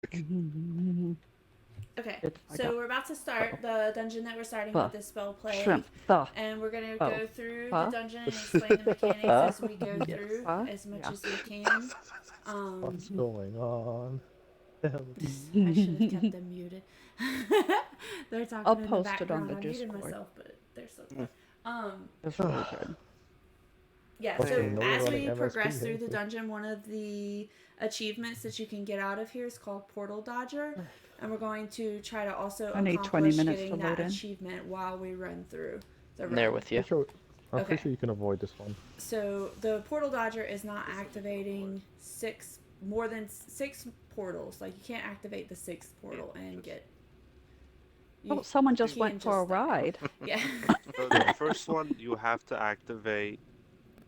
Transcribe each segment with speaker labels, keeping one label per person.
Speaker 1: Okay,
Speaker 2: I
Speaker 1: so
Speaker 2: got
Speaker 1: we're about to start the dungeon that we're starting with is Spellplague,
Speaker 2: shrimp.
Speaker 1: and we're gonna
Speaker 2: Oh.
Speaker 1: go through the
Speaker 2: Huh?
Speaker 1: dungeon and explain the mechanics as we go
Speaker 2: Yes.
Speaker 1: through as much
Speaker 2: Yeah.
Speaker 1: as we can.
Speaker 3: What's going on?
Speaker 1: Oops, I should have kept them muted. They're
Speaker 2: I'll
Speaker 1: talking in the
Speaker 2: post it on
Speaker 1: background.
Speaker 2: the
Speaker 1: I muted
Speaker 2: Discord.
Speaker 1: myself, but they're still there. Um,
Speaker 2: It's really good.
Speaker 1: yeah,
Speaker 3: Also,
Speaker 1: so
Speaker 3: you know we're
Speaker 1: as
Speaker 3: running
Speaker 1: we progress
Speaker 3: MSP
Speaker 1: through
Speaker 3: here
Speaker 1: the
Speaker 3: too.
Speaker 1: dungeon, one of the achievements that you can get out of here is called Portal Dodger, and we're going to try to also
Speaker 2: I need 20
Speaker 1: accomplish
Speaker 2: minutes to
Speaker 1: getting
Speaker 2: load
Speaker 1: that
Speaker 2: in.
Speaker 1: achievement while we run through the
Speaker 4: I'm there
Speaker 1: run.
Speaker 4: with you.
Speaker 3: I'm
Speaker 1: Okay.
Speaker 3: pretty sure you can avoid this one.
Speaker 1: So the portal dodger is not activating more than six portals. Like you can't activate the sixth portal and get.
Speaker 2: Oh,
Speaker 1: You
Speaker 2: someone just
Speaker 1: can
Speaker 2: went for a
Speaker 1: just die.
Speaker 2: ride.
Speaker 1: Yeah.
Speaker 5: So the first one you have to activate.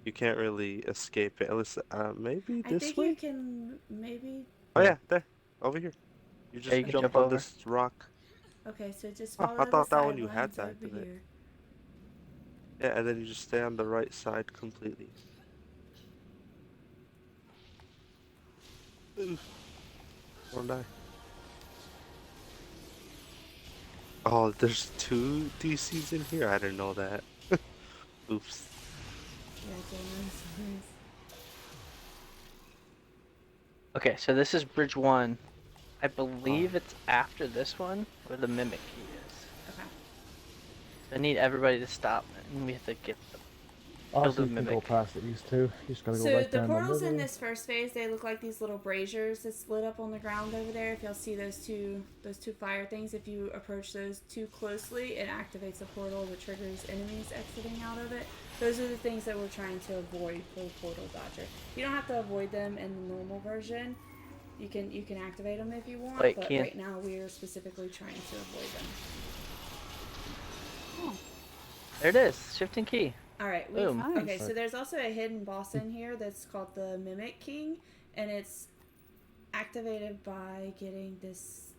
Speaker 5: You can't really escape it. Unless, maybe
Speaker 1: I
Speaker 5: this
Speaker 1: think you
Speaker 5: way?
Speaker 1: can maybe.
Speaker 5: Oh yeah, there. Over here. You
Speaker 4: Yeah, you
Speaker 5: just
Speaker 4: can
Speaker 1: Okay.
Speaker 5: jump
Speaker 4: jump
Speaker 5: on
Speaker 4: over.
Speaker 5: this rock.
Speaker 1: Okay, so just
Speaker 5: Oh, I
Speaker 1: follow the
Speaker 5: thought that one you had
Speaker 1: sidelines
Speaker 5: to
Speaker 1: over
Speaker 5: activate.
Speaker 1: here.
Speaker 5: Yeah, and then you just stay on the right side completely. Oof. Don't die. Oh, there's two DCs in here? I didn't know that. Oops.
Speaker 1: Yeah, James.
Speaker 4: Okay, so this is bridge 1. I
Speaker 5: Oh.
Speaker 4: believe it's after this one where the mimic key is.
Speaker 1: Okay.
Speaker 4: I need everybody to stop, and we have to get them.
Speaker 3: Also,
Speaker 4: the
Speaker 3: you can go
Speaker 4: mimic.
Speaker 3: past these two. You just gotta go
Speaker 1: So
Speaker 3: right
Speaker 1: the
Speaker 3: down the
Speaker 1: portals in
Speaker 3: middle.
Speaker 1: this first phase, they look like these little braziers that's lit up on the ground over there. If y'all see those two fire things, if you approach those too closely, it activates a portal that triggers enemies exiting out of it. Those are the things that we're trying to avoid for Portal Dodger. You don't have to avoid them in the normal version. You can activate them if you want,
Speaker 4: Wait,
Speaker 1: but
Speaker 4: Kian.
Speaker 1: right now we are specifically trying to avoid them.
Speaker 2: Oh,
Speaker 4: There it is. Shifting key.
Speaker 1: All right.
Speaker 4: Boom.
Speaker 2: nice.
Speaker 1: Okay, so there's also a hidden boss in here that's called the Mimic King, and it's activated by getting this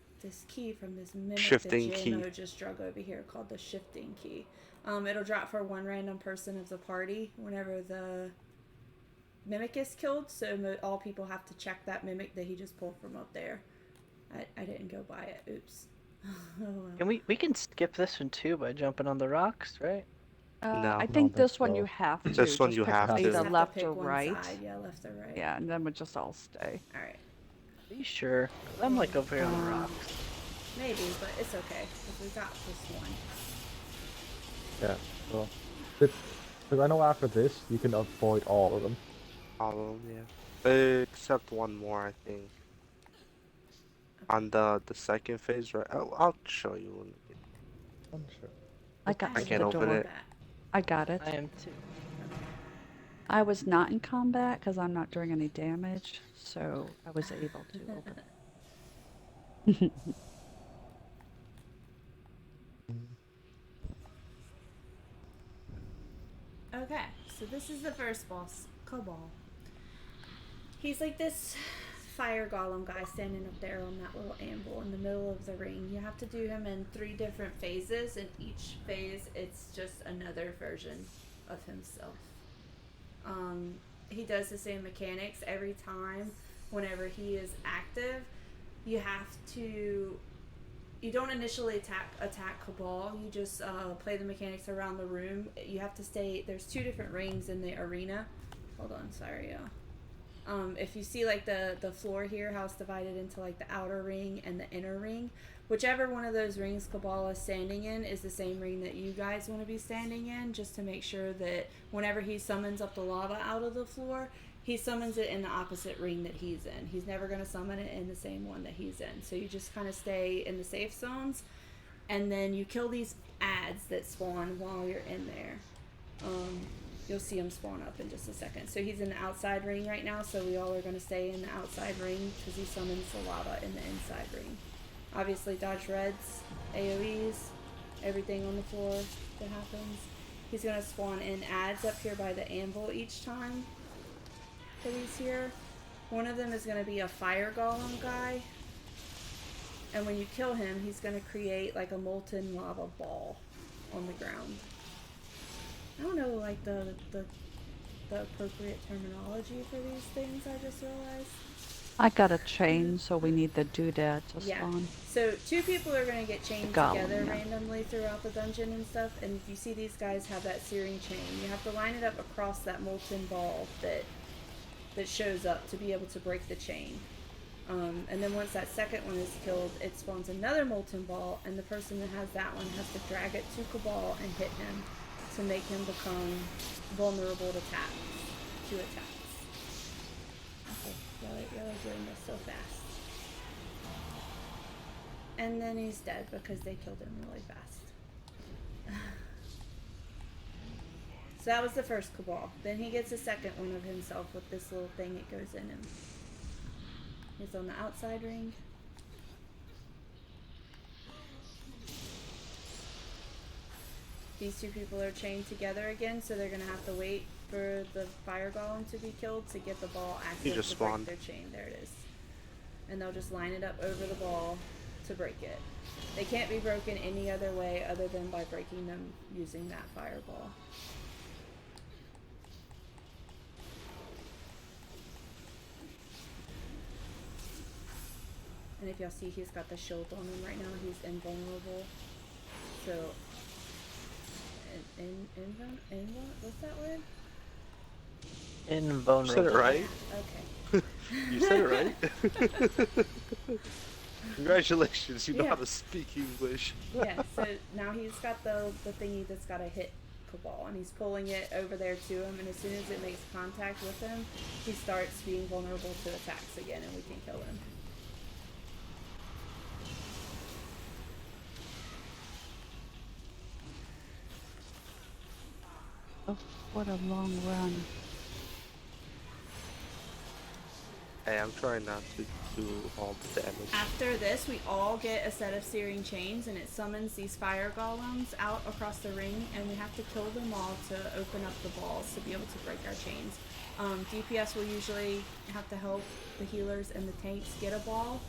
Speaker 1: key from this mimic
Speaker 5: Shifting
Speaker 1: that
Speaker 5: key.
Speaker 1: JMO just drug over here called the Shifting Key. It'll drop for one random person of the party whenever the mimic is killed, so all people have to check that mimic that he just pulled from up there. I didn't go by it. Oops. Oh, well.
Speaker 4: Can we can skip this one too by jumping on the rocks, right?
Speaker 5: No.
Speaker 2: I
Speaker 3: I
Speaker 2: think
Speaker 3: don't think
Speaker 2: this one
Speaker 3: so.
Speaker 2: you have to.
Speaker 5: This one
Speaker 2: just
Speaker 5: you
Speaker 2: pick
Speaker 5: have
Speaker 1: You
Speaker 5: to.
Speaker 1: just
Speaker 2: either
Speaker 1: have
Speaker 2: left
Speaker 1: to pick
Speaker 2: or
Speaker 1: one
Speaker 2: right.
Speaker 1: side. Yeah, left or right.
Speaker 2: Yeah, and then we just all stay.
Speaker 1: All right.
Speaker 4: Are you sure? 'Cause I'm like over here on the rocks.
Speaker 1: Maybe, but it's okay because we got this one.
Speaker 3: Yeah. So, because I know after this you can avoid all of them.
Speaker 5: All of them, yeah. Except one more, I think. On the second phase, right? I'll show you.
Speaker 3: I'm sure.
Speaker 2: I got
Speaker 5: I
Speaker 2: to
Speaker 5: can't
Speaker 2: the
Speaker 5: open
Speaker 2: door.
Speaker 5: it.
Speaker 2: I got it.
Speaker 4: I am too.
Speaker 2: I was not in combat because I'm not doing any damage, so I was able to open it.
Speaker 1: Okay, so this is the first boss, Kabal. He's like this fire golem guy standing up there on that little anvil in the middle of the ring. You have to do him in 3 different phases, and each phase it's just another version of himself. He does the same mechanics every time. Whenever he is active, you have to. You don't initially attack Kabal. You just play the mechanics around the room. You have to stay. There's 2 different rings in the arena. Hold on, sorry, y'all. If you see like the floor here, how it's divided into like the outer ring and the inner ring, whichever one of those rings Kabal is standing in is the same ring that you guys want to be standing in, just to make sure that whenever he summons up the lava out of the floor, he summons it in the opposite ring that he's in. He's never going to summon it in the same one that he's in. So you just kind of stay in the safe zones, and then you kill these ads that spawn while you're in there. You'll see him spawn up in just a second. So he's in the outside ring right now, so we all are going to stay in the outside ring because he summons the lava in the inside ring. Obviously, dodge reds, AoEs, everything on the floor that happens. He's going to spawn in ads up here by the anvil each time that he's here. One of them is going to be a fire golem guy. And when you kill him, he's going to create like a molten lava ball on the ground. I don't know, like the appropriate terminology for these things, I just realized.
Speaker 2: I got a chain, so we need the doodad to
Speaker 1: Yeah.
Speaker 2: spawn.
Speaker 1: So 2 people are gonna get chained
Speaker 2: golem,
Speaker 1: together
Speaker 2: yeah.
Speaker 1: randomly throughout the dungeon and stuff. And if you see these guys have that searing chain, you have to line it up across that molten ball that shows up to be able to break the chain. And then once that second one is killed, it spawns another molten ball, and the person that has that one has to drag it to Kabal and hit him to make him become vulnerable to attacks. Okay, y'all are doing this so fast. And then he's dead because they killed him really fast. So that was the first Kabal. Then he gets a second one of himself with this little thing it goes in him. He's on the outside ring. These 2 people are chained together again, so they're gonna have to wait for the fire golem to be killed to get the ball active
Speaker 5: just
Speaker 1: to
Speaker 5: spawned.
Speaker 1: break their chain. There it is. And they'll just line it up over the ball to break it. They can't be broken any other way other than by breaking them using that fireball. And if y'all see, he's got the shield on him right now. He's invulnerable. So, what's that word?
Speaker 4: Invulnerable.
Speaker 5: You said it right.
Speaker 1: Okay.
Speaker 5: You said it right. Congratulations, you know
Speaker 1: Yeah.
Speaker 5: how to speak English.
Speaker 1: Yeah, so now he's got the thingy that's got to hit Kabal, and he's pulling it over there to him, and as soon as it makes contact with him, he starts being vulnerable to attacks again, and we can kill him.
Speaker 2: Oh, what a long run.
Speaker 5: Hey, I'm trying not to do all the damage.
Speaker 1: After this, we all get a set of searing chains, and it summons these fire golems out across the ring, and we have to kill them all to open up the balls to be able to break our chains. DPS will usually have to help the healers and the tanks get a ball.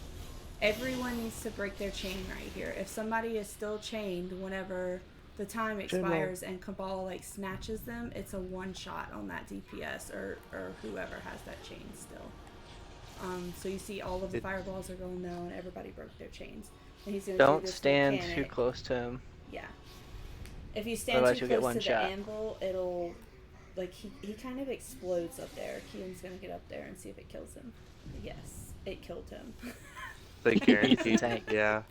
Speaker 1: Everyone needs to break their chain right here. If somebody is still chained whenever the time expires and Kabal like snatches them, it's a one-shot on that DPS or whoever has that chain still. So you see all of the fireballs are going now, and everybody broke their chains. And he's gonna do
Speaker 4: Don't
Speaker 1: this
Speaker 4: stand
Speaker 1: mechanic.
Speaker 4: too close to him.
Speaker 1: Yeah. If you stand
Speaker 4: Otherwise
Speaker 1: too
Speaker 4: you'll get
Speaker 1: close
Speaker 4: one
Speaker 1: to
Speaker 4: shot.
Speaker 1: the anvil, it'll like he kind of explodes up there. Keaton's gonna get up there and see if it kills him. Yes, it killed him.
Speaker 5: They guaranteed.
Speaker 4: He's the tank.
Speaker 5: Yeah.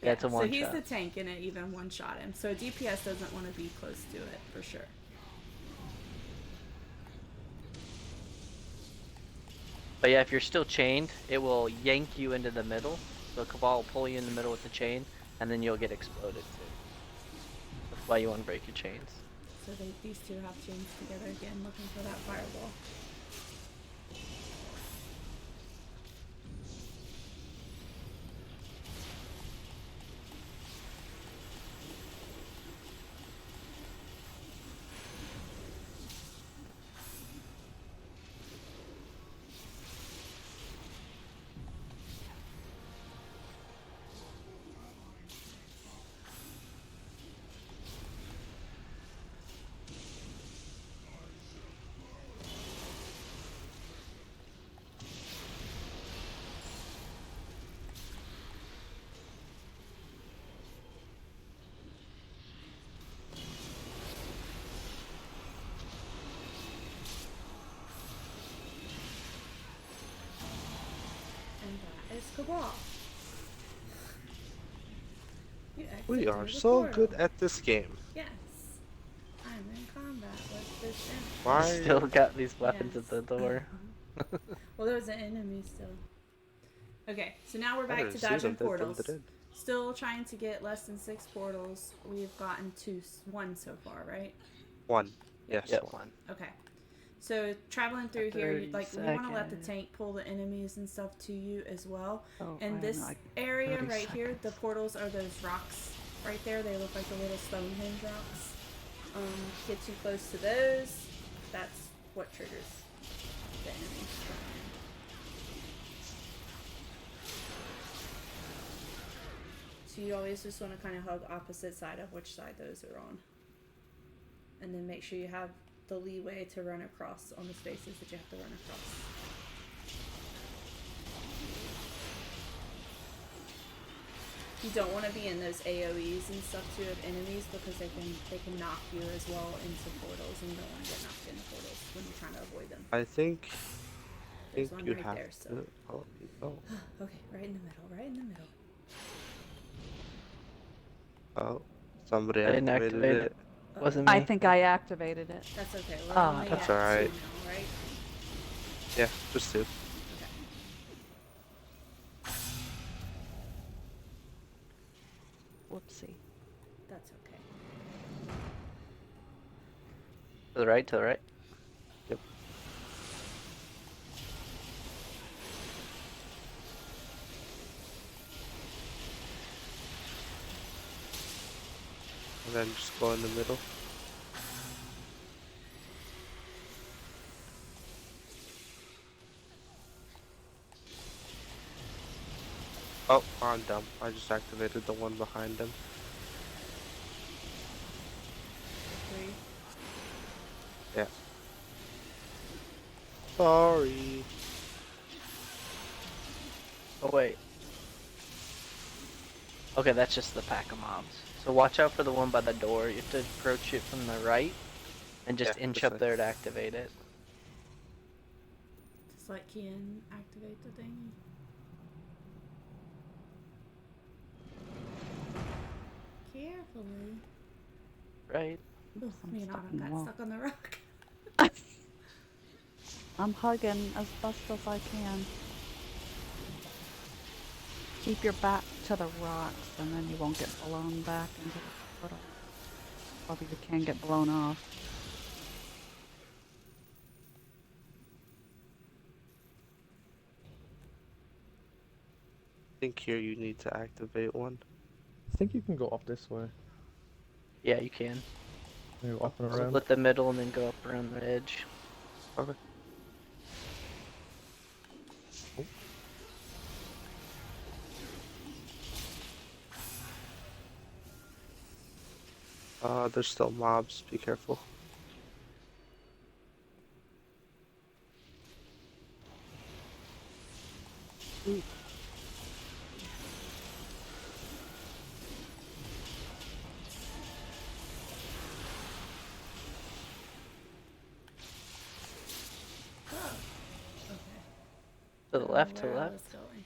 Speaker 4: Yeah, it's a
Speaker 1: so
Speaker 4: one
Speaker 1: he's
Speaker 4: shot.
Speaker 1: the tank, and it even one-shot him. So DPS doesn't want to be close to it for sure.
Speaker 4: But yeah, if you're still chained, it will yank you into the middle. So Kabal will pull you in the middle with the chain, and then you'll get exploded too. That's why you want to break your chains.
Speaker 1: So these 2 have chains together again, looking for that fireball. Is Kabal.
Speaker 5: We are so good at this game.
Speaker 1: Yes. I'm in combat with this enemy.
Speaker 5: Why?
Speaker 4: Still got these weapons at the door.
Speaker 1: Well, there was an enemy still. Okay, so now we're
Speaker 5: I
Speaker 1: back
Speaker 5: didn't
Speaker 1: to
Speaker 5: see
Speaker 1: dodging
Speaker 5: them,
Speaker 1: portals.
Speaker 5: did.
Speaker 1: Still trying to get less than 6 portals. We've gotten 1 so far, right?
Speaker 5: 1. Yes.
Speaker 4: Yeah,
Speaker 5: 1.
Speaker 4: one.
Speaker 1: Okay. So traveling through here,
Speaker 4: 30
Speaker 1: like we want to let the
Speaker 4: seconds.
Speaker 1: tank pull the enemies and stuff to you as well.
Speaker 2: Oh,
Speaker 1: And
Speaker 2: I
Speaker 1: this
Speaker 2: know, like
Speaker 1: area
Speaker 2: 30
Speaker 1: right here,
Speaker 2: seconds.
Speaker 1: the portals are those rocks right there. They look like the little Stonehenge rocks. Get too close to those. That's what triggers the enemies. So you always just want to kind of hug opposite side of which side those are on. And then make sure you have the leeway to run across on the spaces that you have to run across. You don't want to be in those AoEs and stuff too of enemies because they can knock you as well into portals, and you don't want to get knocked into portals when you're trying to avoid them.
Speaker 5: I think
Speaker 1: There's one
Speaker 5: you
Speaker 1: right
Speaker 5: have
Speaker 1: there, so.
Speaker 5: to. Oh, oh,
Speaker 1: Okay, right in the middle, right in the middle.
Speaker 5: oh! Somebody
Speaker 4: I didn't
Speaker 5: activated
Speaker 4: activate
Speaker 5: it.
Speaker 1: Oh,
Speaker 4: Wasn't me.
Speaker 2: I think I activated it.
Speaker 1: that's okay. We're
Speaker 2: Ah,
Speaker 1: only
Speaker 5: that's
Speaker 1: at
Speaker 5: alright.
Speaker 1: 2 now, right?
Speaker 5: Yeah, just 2.
Speaker 1: Okay.
Speaker 2: Whoopsie.
Speaker 1: That's okay.
Speaker 4: To the right, to the right.
Speaker 5: Yep. And then just go in the middle. Oh, I'm dumb. I just activated the one behind him.
Speaker 1: 3.
Speaker 5: Yeah. Sorry.
Speaker 4: Oh wait. Okay, that's just the pack of mobs. So watch out for the one by the door. You have to approach it from the right and just
Speaker 5: Yeah,
Speaker 4: inch
Speaker 5: this
Speaker 4: up
Speaker 5: way.
Speaker 4: there to activate it.
Speaker 1: Just let Kian activate the thing. Carefully.
Speaker 4: Right?
Speaker 1: Ooh,
Speaker 2: I'm
Speaker 1: me and
Speaker 2: stuck
Speaker 1: Autumn
Speaker 2: in the
Speaker 1: got
Speaker 2: wall.
Speaker 1: stuck on the rock.
Speaker 2: I'm hugging as best as I can. Keep your back to the rocks and then you won't get blown back into the portal. Or you can get blown off.
Speaker 5: I think here you need to activate one.
Speaker 3: I think you can go up this way.
Speaker 4: Yeah, you can.
Speaker 3: Maybe up and
Speaker 4: So
Speaker 3: around.
Speaker 4: split the middle and then go up around the edge.
Speaker 5: Okay. There's still mobs. Be careful.
Speaker 1: Oh. Okay.
Speaker 4: To the
Speaker 1: I don't know
Speaker 4: left, to the
Speaker 1: where I
Speaker 4: left.
Speaker 1: was going.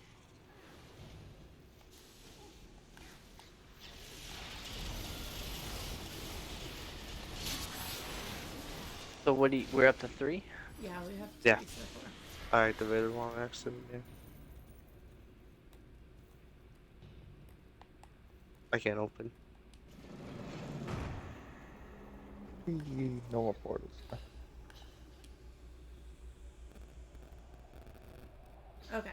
Speaker 4: So we're up to 3?
Speaker 1: Yeah, we have 3
Speaker 5: Yeah.
Speaker 1: so far.
Speaker 5: I activated one accident. Yeah. I can't open.
Speaker 3: No more portals.
Speaker 1: Okay.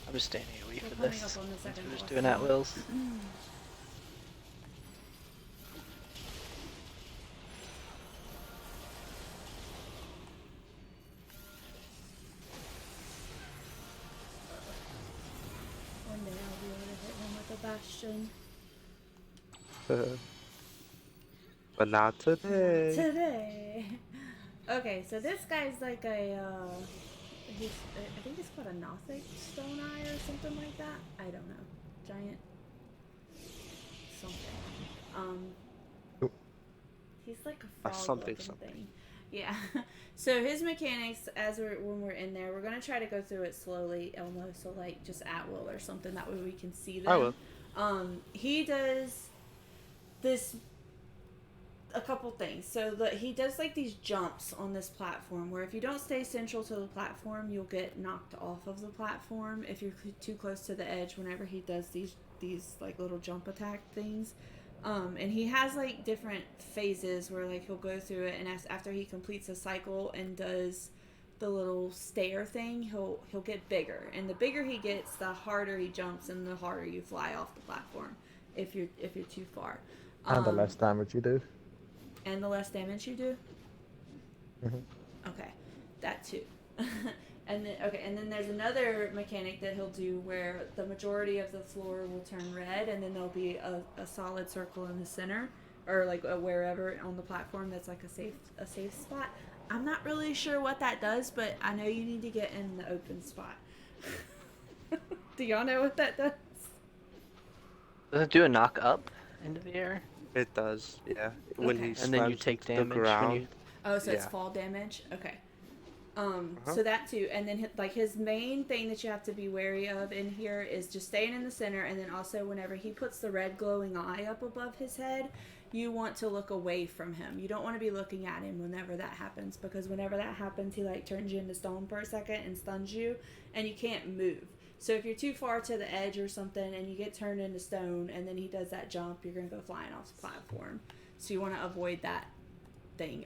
Speaker 4: I'm just standing away
Speaker 1: We're
Speaker 4: for
Speaker 1: coming
Speaker 4: this.
Speaker 1: up on the
Speaker 4: Since
Speaker 1: second
Speaker 4: we're just
Speaker 1: boss
Speaker 4: doing
Speaker 1: now.
Speaker 4: at wills.
Speaker 1: One day I'll be able to hit him with a bastion.
Speaker 5: But not today.
Speaker 1: Today. Okay, so this guy's like a, I think it's called a Nothic stone eye or something like that. I don't know. Giant something.
Speaker 3: Nope.
Speaker 1: He's like a
Speaker 5: A
Speaker 1: frog
Speaker 5: something
Speaker 1: looking
Speaker 5: something.
Speaker 1: thing. Yeah. So his mechanics, when we're in there, we're gonna try to go through it slowly, Elmo. So like just at will or something. That way we can see them.
Speaker 5: I will.
Speaker 1: He does this. A couple things. So he does like these jumps on this platform where if you don't stay central to the platform, you'll get knocked off of the platform if you're too close to the edge. Whenever he does these like little jump attack things, and he has like different phases where like he'll go through it, and after he completes a cycle and does the little stair thing, he'll get bigger, and the bigger he gets, the harder he jumps, and the harder you fly off the platform if you're too far.
Speaker 3: And the less damage you do.
Speaker 1: And the less damage you do?
Speaker 3: Mhm.
Speaker 1: Okay. That too. and then there's another mechanic that he'll do where the majority of the floor will turn red, and then there'll be a solid circle in the center, or like wherever on the platform that's like a safe spot. I'm not really sure what that does, but I know you need to get in the open spot. Do y'all know what that does?
Speaker 4: Does it do a knock up into the air?
Speaker 5: It does, yeah. When
Speaker 1: Okay.
Speaker 5: he
Speaker 4: And then you
Speaker 5: slams
Speaker 4: take
Speaker 5: into the
Speaker 4: damage when
Speaker 5: ground.
Speaker 4: you.
Speaker 1: Oh, so it's
Speaker 5: Yeah.
Speaker 1: fall damage? Okay.
Speaker 5: Uh-huh.
Speaker 1: So that too, and then like his main thing that you have to be wary of in here is just staying in the center, and then also whenever he puts the red glowing eye up above his head, you want to look away from him. You don't want to be looking at him whenever that happens, because whenever that happens, he like turns you into stone for a second and stuns you, and you can't move. So if you're too far to the edge or something and you get turned into stone and then he does that jump, you're gonna go flying off the platform. So you want to avoid that thing.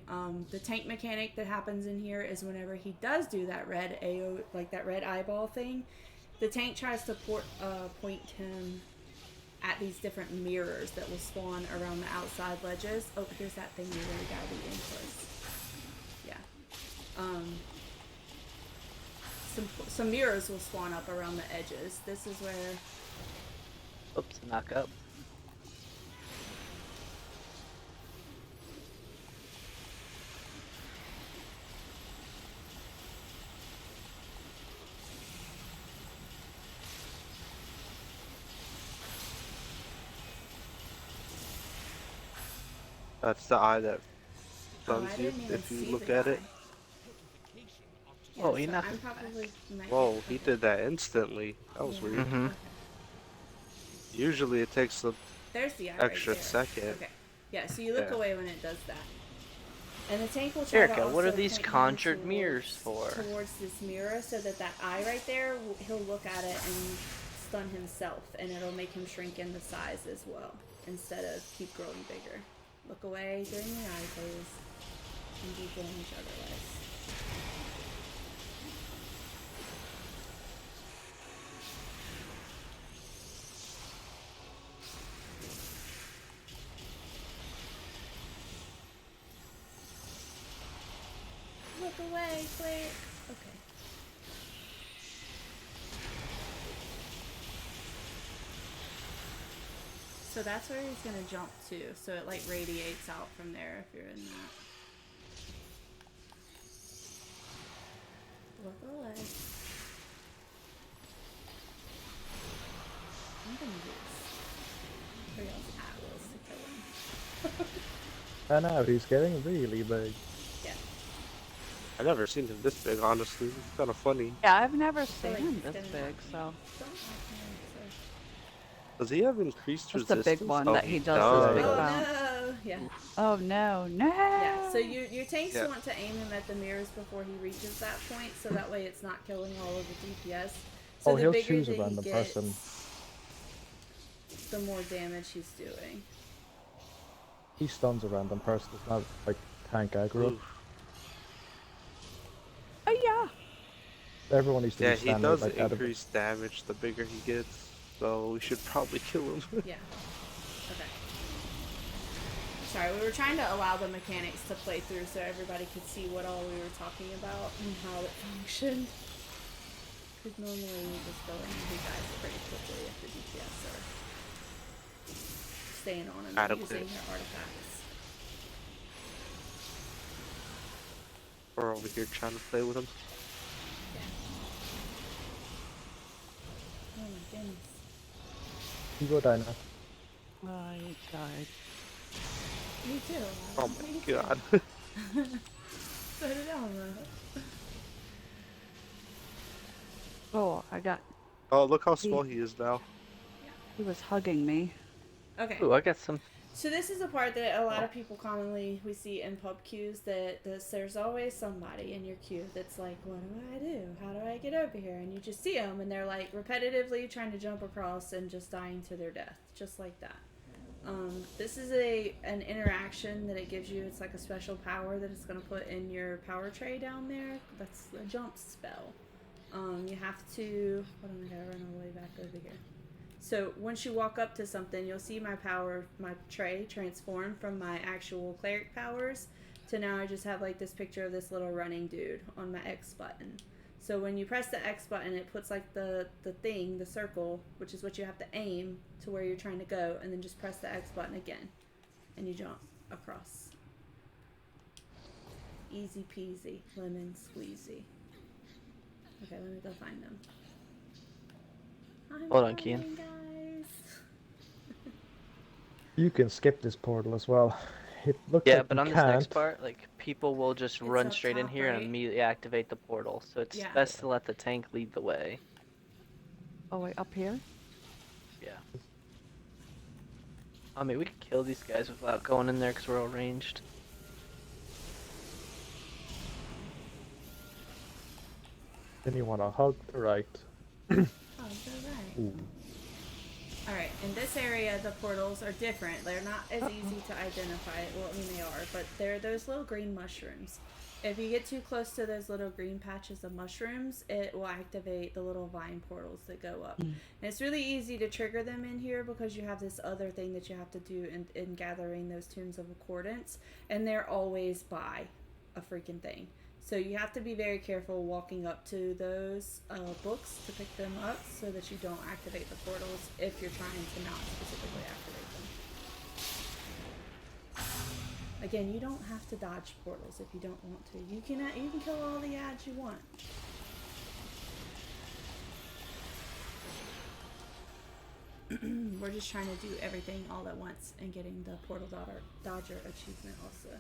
Speaker 1: The tank mechanic that happens in here is whenever he does do that red AO, like that red eyeball thing, the tank tries to point him at these different mirrors that will spawn around the outside ledges. Oh, here's that thing you really gotta be in close. Yeah. Some mirrors will spawn up around the edges. This is where
Speaker 4: Oops, knock up.
Speaker 5: That's the eye that
Speaker 1: oh,
Speaker 5: stuns
Speaker 1: I
Speaker 5: you
Speaker 1: didn't even
Speaker 5: if you
Speaker 1: see
Speaker 5: look
Speaker 1: the
Speaker 5: at it.
Speaker 1: guy. Yeah,
Speaker 4: Oh, he
Speaker 1: so
Speaker 4: knocked
Speaker 1: I'm
Speaker 4: us back.
Speaker 1: probably might
Speaker 5: Whoa, he
Speaker 1: okay.
Speaker 5: did that instantly. That was
Speaker 1: Yeah.
Speaker 5: weird.
Speaker 4: Mm-hmm.
Speaker 1: Okay.
Speaker 5: Usually it takes a
Speaker 1: There's the eye
Speaker 5: extra
Speaker 1: right there.
Speaker 5: second.
Speaker 1: Okay. Yeah, so you look
Speaker 5: Yeah.
Speaker 1: away when it does that. And the tank will try to
Speaker 4: Erica, what are
Speaker 1: also
Speaker 4: these
Speaker 1: point him
Speaker 4: conjured mirrors
Speaker 1: towards-
Speaker 4: for?
Speaker 1: Towards this mirror, so that that eye right there, he'll look at it and stun himself, and it'll make him shrink in the size as well, instead of keep growing bigger. Look away during the eye phase, and do damage otherwise. Look away, quick. Okay. So that's where he's gonna jump to. So it like radiates out from there if you're in that. Look away. I'm gonna use 3 atlas to kill him.
Speaker 3: I know, he's getting really big.
Speaker 1: Yeah.
Speaker 5: I've never seen him this big, honestly. It's kind of funny.
Speaker 2: Yeah, I've never
Speaker 1: So,
Speaker 2: seen
Speaker 1: like,
Speaker 2: him
Speaker 1: it's
Speaker 2: this
Speaker 1: gonna
Speaker 2: big,
Speaker 1: happen.
Speaker 2: so
Speaker 1: Don't like me,
Speaker 5: Does he have increased
Speaker 2: that's the
Speaker 5: resistance?
Speaker 2: big one
Speaker 5: Oh,
Speaker 2: that he does
Speaker 3: does.
Speaker 2: this big
Speaker 1: so. Oh
Speaker 2: bounce.
Speaker 1: no! Yeah.
Speaker 2: Oh no, no!
Speaker 1: Yeah, so your tanks
Speaker 5: Yeah.
Speaker 1: want to aim him at the mirrors before he reaches that point, so that way it's not killing all of the DPS. So
Speaker 3: Oh,
Speaker 1: the
Speaker 3: he'll
Speaker 1: bigger
Speaker 3: choose a
Speaker 1: that he
Speaker 3: random
Speaker 1: gets,
Speaker 3: person.
Speaker 1: the more damage he's doing.
Speaker 3: He stuns a random person, it's not like tank aggro.
Speaker 5: Ooh.
Speaker 2: Oh yeah.
Speaker 3: Everyone needs to
Speaker 5: Yeah,
Speaker 3: be
Speaker 5: he
Speaker 3: standing
Speaker 5: does
Speaker 3: like out of
Speaker 5: increase damage the bigger he gets, so we should probably kill him.
Speaker 1: Yeah. Okay. Sorry, we were trying to allow the mechanics to play through so everybody could see what all we were talking about and how it functioned. Because normally you just go in and he dies pretty quickly if the DPS are staying on him and
Speaker 5: Adequate.
Speaker 1: using their artifacts.
Speaker 5: We're over here trying to play with him.
Speaker 1: Yeah. Oh my goodness.
Speaker 3: You go down now.
Speaker 2: I died.
Speaker 1: Me too.
Speaker 5: Oh
Speaker 1: Me
Speaker 5: my
Speaker 1: too.
Speaker 5: god.
Speaker 1: So did Alma.
Speaker 2: Oh, I got.
Speaker 5: Oh, look how small he is now.
Speaker 2: He was hugging me.
Speaker 1: Okay.
Speaker 4: Ooh, I got some.
Speaker 1: So this is a part that a lot of people commonly we see in pub queues that there's always somebody in your queue that's like, what do I do? How do I get over here? And you just see them and they're like repetitively trying to jump across and just dying to their death, just like that. This is an interaction that it gives you. It's like a special power that it's going to put in your power tray down there. That's the jump spell. You have to, hold on, I gotta run all the way back over here. So once you walk up to something, you'll see my tray transform from my actual cleric powers to now I just have like this picture of this little running dude on my X button. So when you press the X button, it puts like the circle, which is what you have to aim to where you're trying to go, and then just press the X button again, and you jump across. Easy peasy, lemon squeezy. Okay, let me go find them. I'm
Speaker 4: Hold on, Kian.
Speaker 1: coming, guys.
Speaker 3: You can skip this portal as well. It looks
Speaker 4: Yeah,
Speaker 3: like
Speaker 4: but
Speaker 3: you
Speaker 4: on this next
Speaker 3: can't.
Speaker 4: part, like people will just
Speaker 1: It's
Speaker 4: run
Speaker 1: up
Speaker 4: straight in
Speaker 1: top,
Speaker 4: here and
Speaker 1: right?
Speaker 4: immediately activate the portal. So it's
Speaker 1: Yeah.
Speaker 4: best to let the tank lead the way.
Speaker 2: Oh wait, up here?
Speaker 4: Yeah. I mean, we could kill these guys without going in there because we're all ranged.
Speaker 3: Then you wanna hug the right.
Speaker 1: Oh, they're right.
Speaker 3: Ooh.
Speaker 1: Alright, in this area, the portals are different. They're not as easy to identify. Well, I mean, they are, but they're those little green mushrooms. If you get too close to those little green patches of mushrooms, it will activate the little vine portals that go up. And it's really easy to trigger them in here because you have this other thing that you have to do in gathering those tunes of accordance, and they're always by a freaking thing. So you have to be very careful walking up to those books to pick them up so that you don't activate the portals if you're trying to not specifically activate them. Again, you don't have to dodge portals if you don't want to. You can kill all the ads you want. We're just trying to do everything all at once and getting the Portal Dodger achievement also.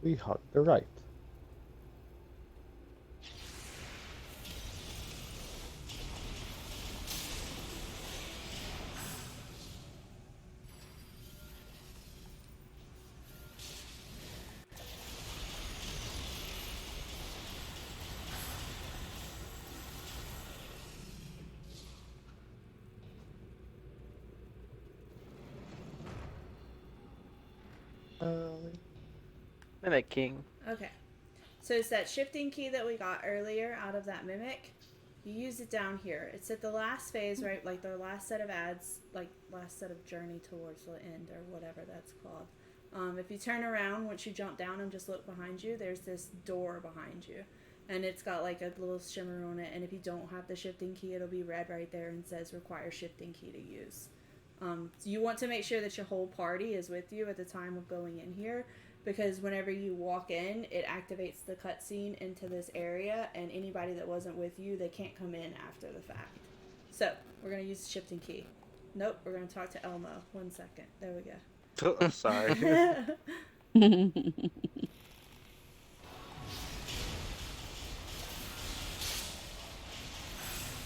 Speaker 3: We hug the right.
Speaker 4: Mimic King.
Speaker 1: Okay. So it's that shifting key that we got earlier out of that mimic. You use it down here. It's at the last phase, right? Like the last set of ads, like last set of journey towards the end or whatever that's called. If you turn around, once you jump down and just look behind you, there's this door behind you. And it's got like a little shimmer on it. And if you don't have the shifting key, it'll be red right there and says require shifting key to use. So you want to make sure that your whole party is with you at the time of going in here, because whenever you walk in, it activates the cutscene into this area, and anybody that wasn't with you, they can't come in after the fact. So we're going to use the shifting key. Nope, we're going to talk to Elmo. 1 second. There we go.
Speaker 5: Sorry. Did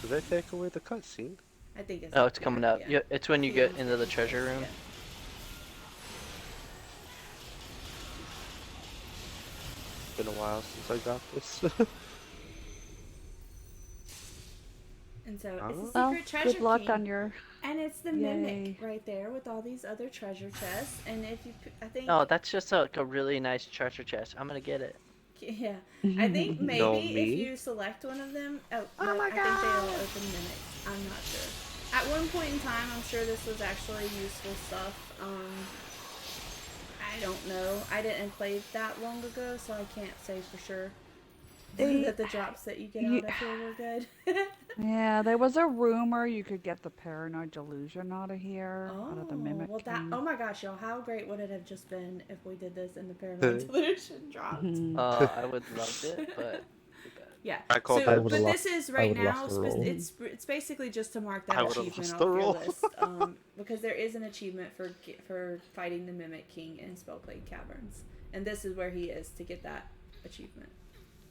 Speaker 5: they take away the cutscene?
Speaker 1: I think it's
Speaker 4: Oh, it's coming up.
Speaker 1: Yeah.
Speaker 4: Yeah, it's when you get into the treasure room.
Speaker 1: Yeah.
Speaker 5: It's been a while since I got this.
Speaker 1: And so it's a secret
Speaker 2: Well,
Speaker 1: treasure
Speaker 2: good luck
Speaker 1: key.
Speaker 2: on your.
Speaker 1: And it's the
Speaker 2: Yay.
Speaker 1: mimic right there with all these other treasure chests. And if you, I think,
Speaker 4: Oh, that's just like a really nice treasure chest. I'm gonna get it.
Speaker 1: yeah, I think maybe
Speaker 5: No,
Speaker 1: if
Speaker 5: me?
Speaker 1: you select one of them,
Speaker 2: my
Speaker 1: I think they all open mimics. I'm not sure. At one point in time, I'm sure this was actually useful stuff. I don't know. I didn't play that long ago, so I can't say for sure that the drops that you get out of here were good.
Speaker 2: Yeah, there was a rumor you could get the paranoid delusion out of here, out of the mimic.
Speaker 1: Well,
Speaker 2: King.
Speaker 1: oh my gosh, y'all! How great would it have just been if we did this and the paranoid delusion dropped?
Speaker 4: I would love it, but too bad.
Speaker 1: Yeah.
Speaker 5: I called
Speaker 1: So,
Speaker 5: that.
Speaker 1: but this is right
Speaker 3: would've
Speaker 1: now.
Speaker 3: lost the roll.
Speaker 1: It's basically just to mark that
Speaker 5: I would've
Speaker 1: achievement
Speaker 5: lost
Speaker 1: off
Speaker 5: the
Speaker 1: your
Speaker 5: roll.
Speaker 1: list, because there is an achievement for fighting the Mimic King in Spellplague Caverns, and this is where he is to get that achievement.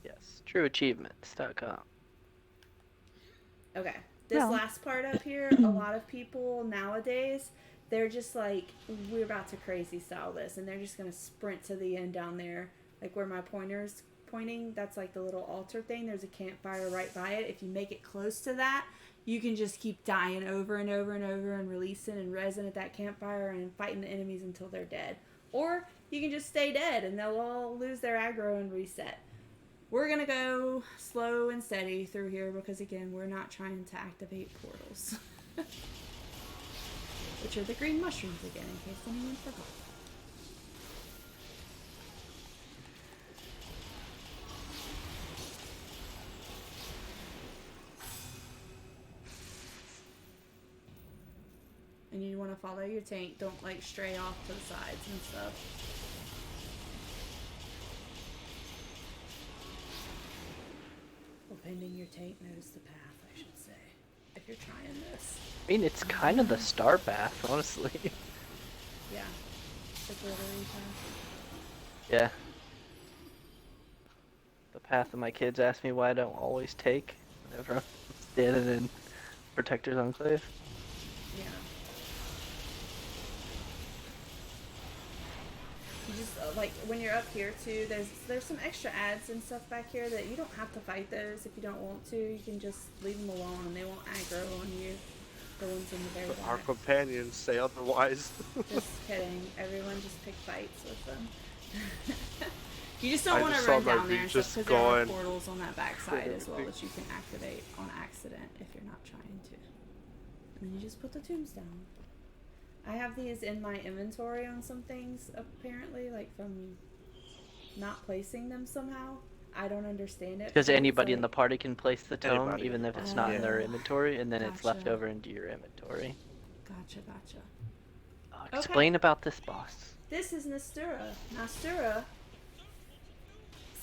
Speaker 4: Yes, trueachievements.com.
Speaker 1: Okay. This
Speaker 2: Well.
Speaker 1: last part up here, a lot of people nowadays, they're just like, we're about to crazy style this, and they're just gonna sprint to the end down there, like where my pointer's pointing. That's like the little altar thing. There's a campfire right by it. If you make it close to that, you can just keep dying over and over and over and releasing and resin at that campfire and fighting the enemies until they're dead. Or you can just stay dead and they'll all lose their aggro and reset. We're gonna go slow and steady through here because again, we're not trying to activate portals. Which are the green mushrooms again, in case anyone forgot. and you want to follow your tank. Don't like stray off to the sides and stuff. Well, pending your tank knows the path, I should say, if you're trying this.
Speaker 4: I mean, it's kind of the star path, honestly.
Speaker 1: Yeah. The glittery path.
Speaker 4: Yeah. The path that my kids ask me why I don't always take whenever I'm standing in Protector's Enclave.
Speaker 1: Yeah. You just like when you're up here too. There's some extra ads and stuff back here that you don't have to fight those if you don't want to. You can just leave them alone and they won't aggro on you. The ones in the very back.
Speaker 5: Our companions say otherwise.
Speaker 1: Just kidding. Everyone just pick fights with them. You just don't
Speaker 5: I
Speaker 1: want to
Speaker 5: just saw
Speaker 1: run
Speaker 5: my
Speaker 1: down there and
Speaker 5: reach
Speaker 1: stuff
Speaker 5: just
Speaker 1: because there are
Speaker 5: going
Speaker 1: portals on that back side as well that you can activate on accident if you're not trying to. And then you just put the tombs down. I have these in my inventory on some things, apparently, like from not placing them somehow. I don't understand it.
Speaker 4: Because
Speaker 1: but it's
Speaker 4: anybody in
Speaker 1: like-
Speaker 4: the party can place the tome,
Speaker 5: Anybody.
Speaker 4: even if it's not in their
Speaker 1: Oh.
Speaker 4: inventory, and then it's left
Speaker 1: Gotcha.
Speaker 4: over into your inventory.
Speaker 1: Gotcha.
Speaker 4: Explain about this boss.
Speaker 1: This is Nostura. Nostura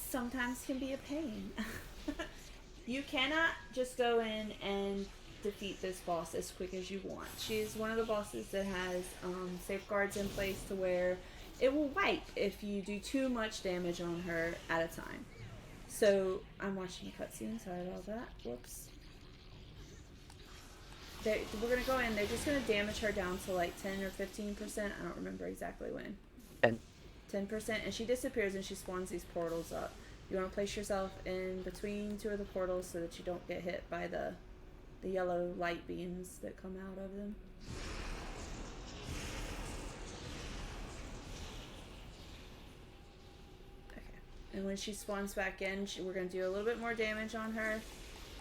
Speaker 1: sometimes can be a pain. You cannot just go in and defeat this boss as quick as you want. She's one of the bosses that has safeguards in place to where it will wipe if you do too much damage on her at a time. So, I'm watching a cutscene, sorry about that. Whoops. We're gonna go in, they're just gonna damage her down to like 10 or 15%. I don't remember exactly when. 10%, and she disappears and she spawns these portals up. You want to place yourself in between two of the portals so that you don't get hit by the yellow light beams that come out of them. Okay, and when she spawns back in, we're going to do a little bit more damage on her.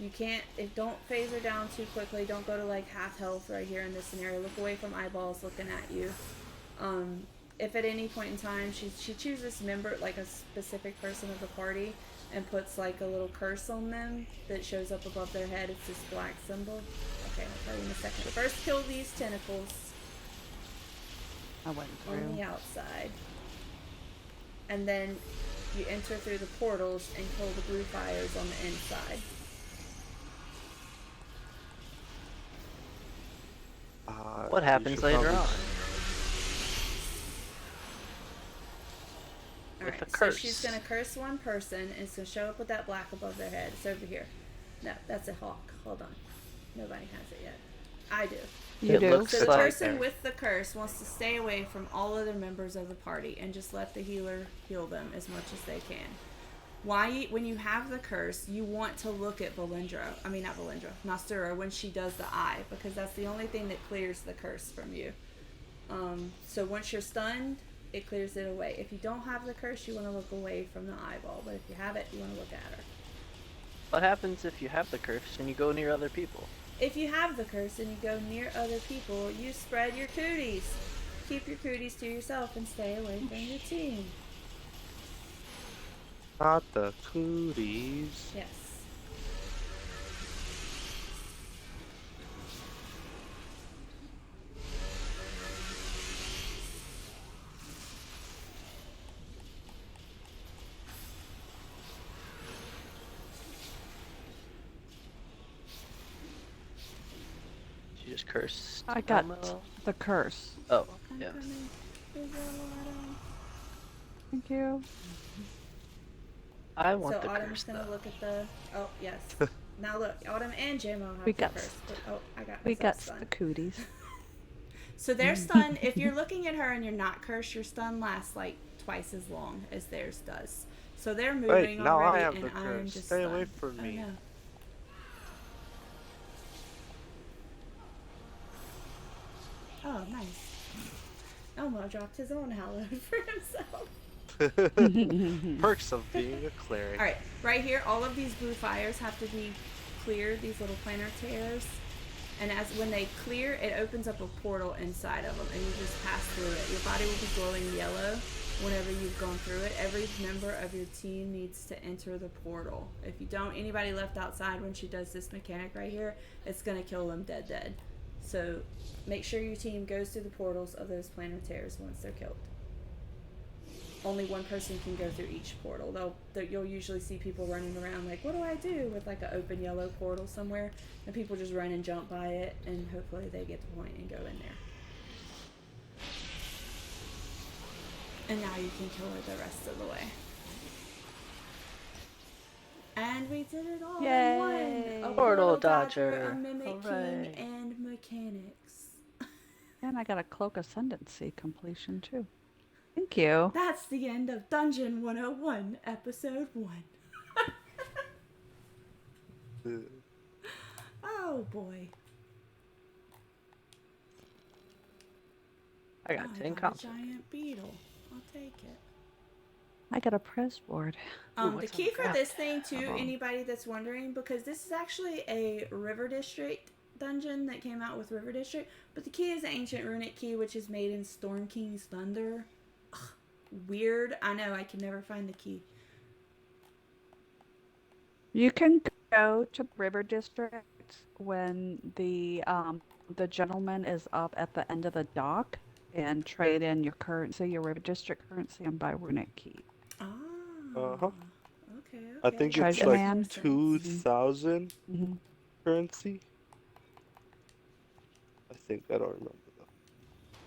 Speaker 1: You can't, don't phase her down too quickly. Don't go to like half health right here in this scenario. Look away from eyeballs looking at you. If at any point in time she chooses member, like a specific person of the party, and puts like a little curse on them that shows up above their head, it's this black symbol. Okay, I'll tell you in a second. First kill these tentacles
Speaker 2: I went
Speaker 1: on
Speaker 2: through.
Speaker 1: the outside. And then you enter through the portals and kill the blue fires on the inside.
Speaker 4: What happens later on? With the
Speaker 1: Alright, so
Speaker 4: curse.
Speaker 1: she's gonna curse one person and it's gonna show up with that black above their head. It's over here. No, that's a hawk. Hold on. Nobody has it yet. I do.
Speaker 2: You
Speaker 4: It
Speaker 2: do.
Speaker 4: looks
Speaker 1: So the
Speaker 4: like
Speaker 1: person
Speaker 5: there.
Speaker 1: with the curse wants to stay away from all other members of the party and just let the healer heal them as much as they can. When you have the curse, you want to look at Nostura, when she does the eye, because that's the only thing that clears the curse from you. So once you're stunned, it clears it away. If you don't have the curse, you want to look away from the eyeball, but if you have it, you want to look at her.
Speaker 4: What happens if you have the curse and you go near other people?
Speaker 1: If you have the curse and you go near other people, you spread your cooties. Keep your cooties to yourself and stay away from your team.
Speaker 5: Not the cooties.
Speaker 1: Yes.
Speaker 4: She just cursed.
Speaker 2: I got
Speaker 4: Elmo.
Speaker 2: the curse.
Speaker 4: Oh,
Speaker 1: I'm
Speaker 4: yeah.
Speaker 1: coming. There's a lot of-
Speaker 2: Thank you.
Speaker 4: I want
Speaker 1: So
Speaker 4: the
Speaker 1: Autumn's
Speaker 4: curse
Speaker 1: gonna
Speaker 4: though.
Speaker 1: look at the. Oh yes. Now look, Autumn and Jamo have
Speaker 2: We
Speaker 1: the
Speaker 2: got
Speaker 1: curse. Oh, I got
Speaker 2: We
Speaker 1: myself
Speaker 2: got
Speaker 1: stunned.
Speaker 2: the cooties.
Speaker 1: So their stun, if you're looking at her and you're not cursed, your stun lasts like twice as long as theirs does. So they're moving
Speaker 5: Wait, now I
Speaker 1: already,
Speaker 5: have
Speaker 1: and
Speaker 5: the
Speaker 1: I'm
Speaker 5: curse.
Speaker 1: just
Speaker 5: Stay away
Speaker 1: stunned.
Speaker 5: from
Speaker 1: I
Speaker 5: me.
Speaker 1: know. Oh, nice. Elmo dropped his own halo for himself.
Speaker 5: Perks of being a cleric.
Speaker 1: Alright, right here, all of these blue fires have to be cleared, these little planar tears. And when they clear, it opens up a portal inside of them, and you just pass through it. Your body will be glowing yellow whenever you've gone through it. Every member of your team needs to enter the portal. If you don't, anybody left outside when she does this mechanic right here, it's going to kill them dead. So make sure your team goes through the portals of those planetaires once they're killed. Only one person can go through each portal. You'll usually see people running around like, what do I do? With like an open yellow portal somewhere. And people just run and jump by it, and hopefully they get the point and go in there. And now you can kill her the rest of the way. And we did it all
Speaker 2: Yay!
Speaker 1: in one. A
Speaker 4: Portal
Speaker 1: Dodger,
Speaker 4: Dodger.
Speaker 1: a Mimic
Speaker 4: Hooray.
Speaker 1: King, and mechanics.
Speaker 2: And I got a Cloak Ascendancy completion too. Thank you.
Speaker 1: That's the end of Dungeon 101, Episode 1. Oh boy.
Speaker 4: I got 10
Speaker 1: a
Speaker 4: comps.
Speaker 1: giant beetle. I'll take it.
Speaker 2: I got a press board.
Speaker 1: The
Speaker 4: what's
Speaker 1: key
Speaker 4: on the
Speaker 1: for
Speaker 4: ground?
Speaker 1: this thing too,
Speaker 2: Come on.
Speaker 1: anybody that's wondering, because this is actually a River District dungeon that came out with River District, but the key is the ancient Runic Key, which is made in Storm King's Thunder. Ugh, weird. I know, I can never find the key.
Speaker 2: You can go to River District when the gentleman is up at the end of the dock and trade in your currency, your River District currency, and buy Runic Key.
Speaker 1: Ah.
Speaker 5: Uh-huh.
Speaker 1: Okay.
Speaker 5: I think
Speaker 2: Treasure
Speaker 5: it's
Speaker 1: That
Speaker 5: like
Speaker 1: makes
Speaker 2: Man.
Speaker 1: more sense.
Speaker 5: 2,000
Speaker 2: Mm-hmm.
Speaker 5: currency. I think, I don't remember though.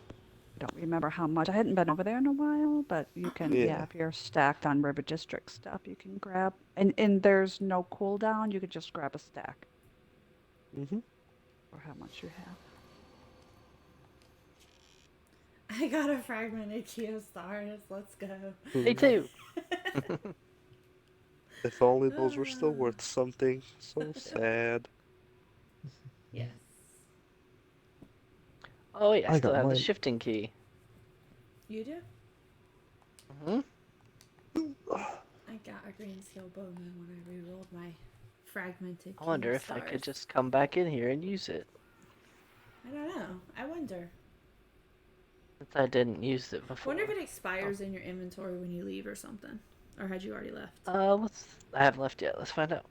Speaker 2: I don't remember how much. I hadn't been over there in a while, but you can,
Speaker 5: Yeah.
Speaker 2: if you're stacked on River District stuff, you can grab. And there's no cooldown. You could just grab a stack
Speaker 5: Mm-hmm.
Speaker 2: for how much you have.
Speaker 1: I got a fragmented key of stars. Let's go.
Speaker 4: Me too.
Speaker 5: If only those were still worth something. So sad.
Speaker 1: Yes.
Speaker 4: Oh wait, I
Speaker 3: I
Speaker 4: still
Speaker 3: got
Speaker 4: have the
Speaker 3: mine.
Speaker 4: shifting key.
Speaker 1: You do?
Speaker 4: Hmm.
Speaker 1: I got a green skill bowman when I rerolled my fragmented key
Speaker 4: I wonder
Speaker 1: of
Speaker 4: if I could
Speaker 1: stars.
Speaker 4: just come back in here and use it.
Speaker 1: I don't know. I wonder.
Speaker 4: Since I didn't use it before.
Speaker 1: Wonder if it expires in your inventory when you leave or something. Or had you already left?
Speaker 4: I haven't left yet. Let's find out.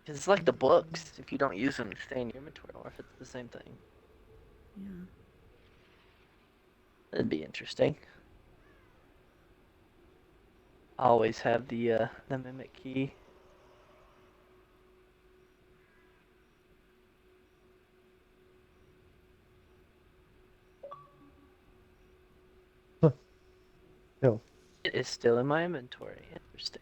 Speaker 4: 'Cause it's like the books. If you don't use them, they stay in your inventory, or if it's the same thing.
Speaker 1: Yeah.
Speaker 4: That'd be interesting. I always have the mimic key.
Speaker 3: No.
Speaker 4: It is still in my inventory. Interesting.